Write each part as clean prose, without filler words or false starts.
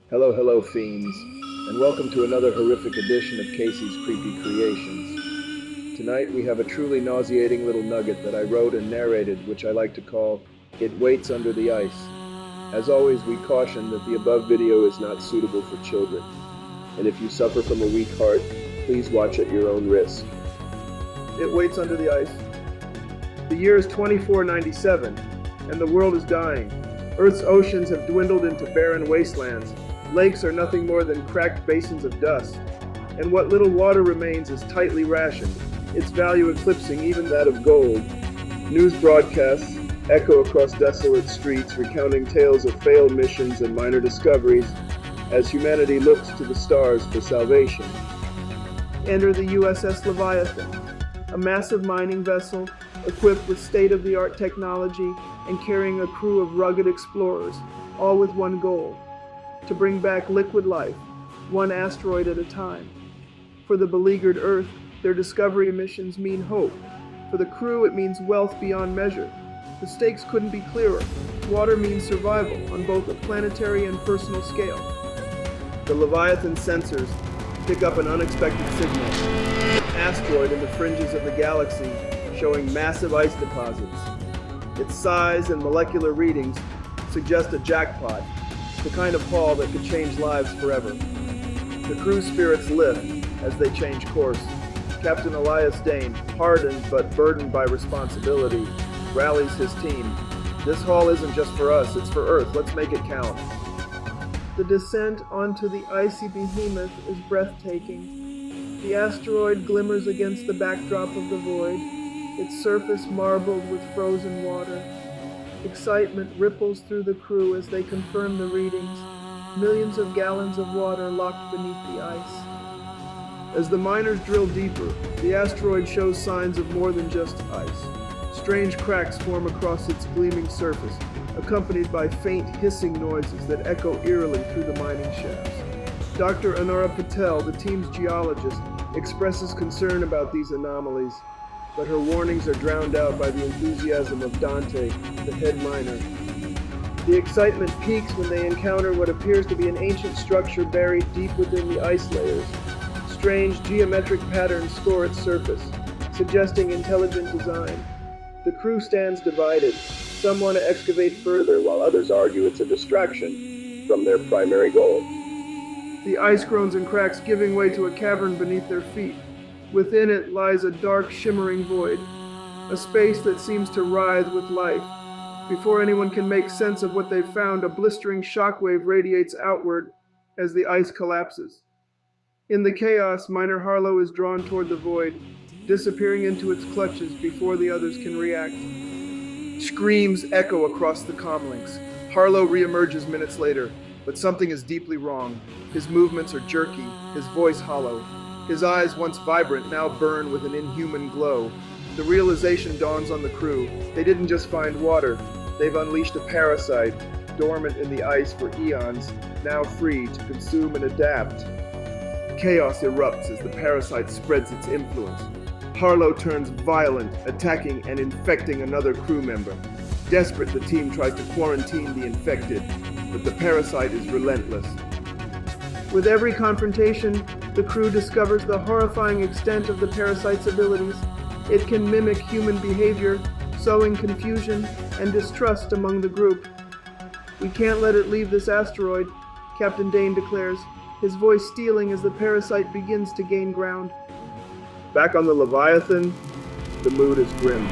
Hello, hello, fiends, and welcome to another horrific edition of Casey's Creepy Creations. Tonight we have a truly nauseating little nugget that I wrote and narrated, which I like to call It Waits Under the Ice. As always, we caution that the above video is not suitable for children, and if you suffer from a weak heart, please watch at your own risk. It waits under the ice. The year is 2497, and the world is dying. Earth's oceans have dwindled into barren wastelands. Lakes are nothing more than cracked basins of dust, and what little water remains is tightly rationed, its value eclipsing even that of gold. News broadcasts echo across desolate streets, recounting tales of failed missions and minor discoveries as humanity looks to the stars for salvation. Enter the USS Leviathan, a massive mining vessel equipped with state-of-the-art technology and carrying a crew of rugged explorers, all with one goal: to bring back liquid life, one asteroid at a time. For the beleaguered Earth, their discovery missions mean hope. For the crew, it means wealth beyond measure. The stakes couldn't be clearer. Water means survival on both a planetary and personal scale. The Leviathan sensors pick up an unexpected signal, an asteroid in the fringes of the galaxy showing massive ice deposits. Its size and molecular readings suggest a jackpot, the kind of haul that could change lives forever. The crew's spirits lift as they change course. Captain Elias Dane, hardened but burdened by responsibility, rallies his team. This haul isn't just for us, it's for Earth. Let's make it count. The descent onto the icy behemoth is breathtaking. The asteroid glimmers against the backdrop of the void, its surface marbled with frozen water. Excitement ripples through the crew as they confirm the readings, millions of gallons of water locked beneath the ice. As the miners drill deeper, the asteroid shows signs of more than just ice. Strange cracks form across its gleaming surface, accompanied by faint hissing noises that echo eerily through the mining shafts. Dr. Anara Patel, the team's geologist, expresses concern about these anomalies, but her warnings are drowned out by the enthusiasm of Dante, the head miner. The excitement peaks when they encounter what appears to be an ancient structure buried deep within the ice layers. Strange geometric patterns score its surface, suggesting intelligent design. The crew stands divided. Some want to excavate further, while others argue it's a distraction from their primary goal. The ice groans and cracks, giving way to a cavern beneath their feet. Within it lies a dark, shimmering void, a space that seems to writhe with life. Before anyone can make sense of what they've found, a blistering shockwave radiates outward as the ice collapses. In the chaos, Miner Harlow is drawn toward the void, disappearing into its clutches before the others can react. Screams echo across the comlinks. Harlow reemerges minutes later, but something is deeply wrong. His movements are jerky, his voice hollow. His eyes, once vibrant, now burn with an inhuman glow. The realization dawns on the crew. They didn't just find water. They've unleashed a parasite, dormant in the ice for eons, now free to consume and adapt. Chaos erupts as the parasite spreads its influence. Harlow turns violent, attacking and infecting another crew member. Desperate, the team tries to quarantine the infected, but the parasite is relentless. With every confrontation, the crew discovers the horrifying extent of the parasite's abilities. It can mimic human behavior, sowing confusion and distrust among the group. "We can't let it leave this asteroid," Captain Dane declares, his voice stealing as the parasite begins to gain ground. Back on the Leviathan, the mood is grim.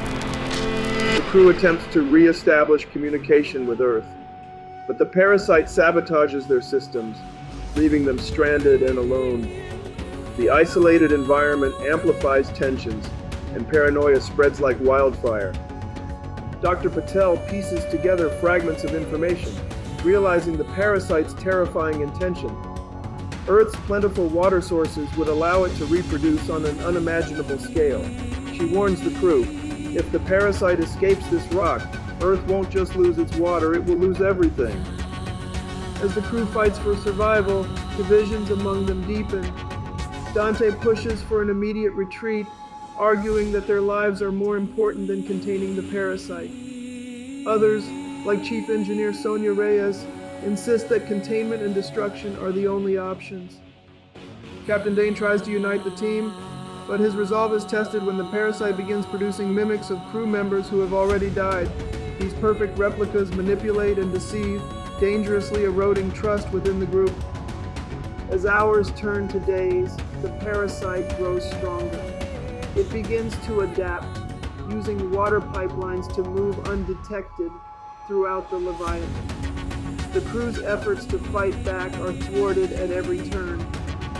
The crew attempts to re-establish communication with Earth, but the parasite sabotages their systems, leaving them stranded and alone. The isolated environment amplifies tensions, and paranoia spreads like wildfire. Dr. Patel pieces together fragments of information, realizing the parasite's terrifying intention. Earth's plentiful water sources would allow it to reproduce on an unimaginable scale. She warns the crew, if the parasite escapes this rock, Earth won't just lose its water, it will lose everything. As the crew fights for survival, divisions among them deepen. Dante pushes for an immediate retreat, arguing that their lives are more important than containing the parasite. Others, like Chief Engineer Sonia Reyes, insist that containment and destruction are the only options. Captain Dane tries to unite the team, but his resolve is tested when the parasite begins producing mimics of crew members who have already died. These perfect replicas manipulate and deceive, dangerously eroding trust within the group. As hours turn to days, the parasite grows stronger. It begins to adapt, using water pipelines to move undetected throughout the Leviathan. The crew's efforts to fight back are thwarted at every turn.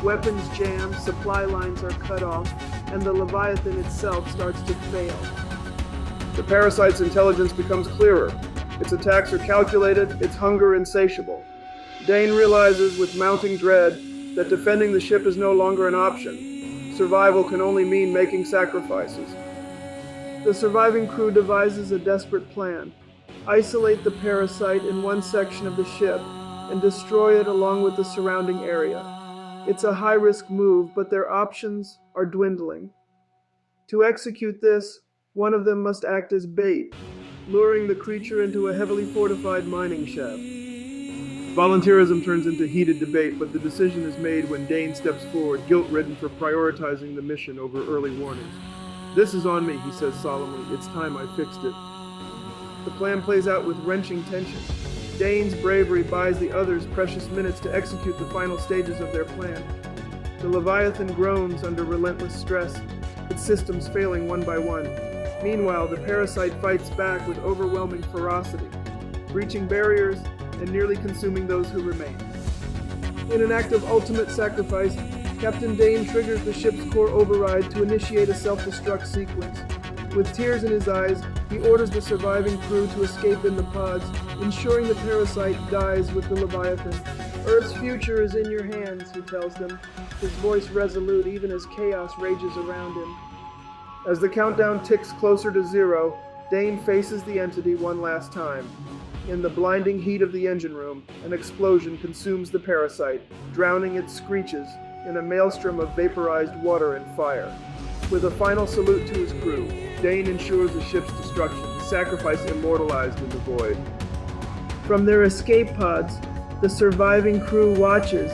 Weapons jam, supply lines are cut off, and the Leviathan itself starts to fail. The parasite's intelligence becomes clearer. Its attacks are calculated, its hunger insatiable. Dane realizes with mounting dread that defending the ship is no longer an option. Survival can only mean making sacrifices. The surviving crew devises a desperate plan. Isolate the parasite in one section of the ship and destroy it along with the surrounding area. It's a high-risk move, but their options are dwindling. To execute this, one of them must act as bait, luring the creature into a heavily fortified mining shaft. Volunteerism turns into heated debate, but the decision is made when Dane steps forward, guilt-ridden for prioritizing the mission over early warnings. "This is on me," he says solemnly. "It's time I fixed it." The plan plays out with wrenching tension. Dane's bravery buys the others precious minutes to execute the final stages of their plan. The Leviathan groans under relentless stress, its systems failing one by one. Meanwhile, the parasite fights back with overwhelming ferocity, breaching barriers and nearly consuming those who remain. In an act of ultimate sacrifice, Captain Dane triggers the ship's core override to initiate a self-destruct sequence. With tears in his eyes, he orders the surviving crew to escape in the pods, ensuring the parasite dies with the Leviathan. "Earth's future is in your hands," he tells them, his voice resolute even as chaos rages around him. As the countdown ticks closer to zero, Dane faces the entity one last time. In the blinding heat of the engine room, an explosion consumes the parasite, drowning its screeches in a maelstrom of vaporized water and fire. With a final salute to his crew, Dane ensures the ship's destruction, his sacrifice immortalized in the void. From their escape pods, the surviving crew watches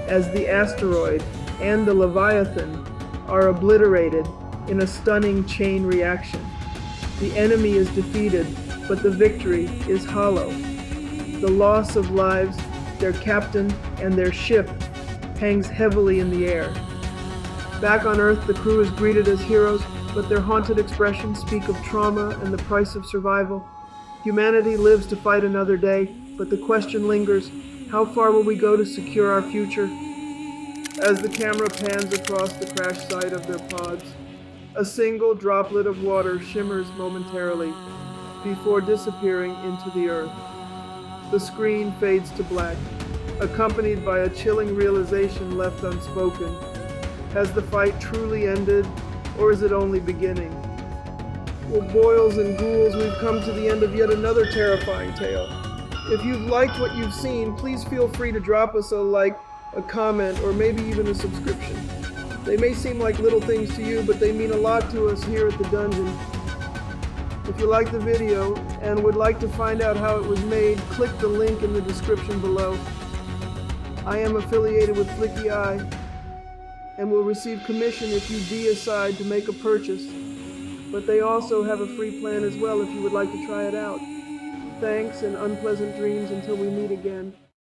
as the asteroid and the Leviathan are obliterated in a stunning chain reaction. The enemy is defeated, but the victory is hollow. The loss of lives, their captain, and their ship hangs heavily in the air. Back on Earth, the crew is greeted as heroes, but their haunted expressions speak of trauma and the price of survival. Humanity lives to fight another day, but the question lingers, how far will we go to secure our future? As the camera pans across the crash site of their pods, a single droplet of water shimmers momentarily before disappearing into the earth. The screen fades to black, accompanied by a chilling realization left unspoken. Has the fight truly ended, or is it only beginning? Well, boils and ghouls, we've come to the end of yet another terrifying tale. If you've liked what you've seen, please feel free to drop us a like, a comment, or maybe even a subscription. They may seem like little things to you, but they mean a lot to us here at the dungeon. If you like the video and would like to find out how it was made, click the link in the description below. I am affiliated with Flicky Eye and will receive commission if you decide to make a purchase, but they also have a free plan as well if you would like to try it out. Thanks and unpleasant dreams until we meet again.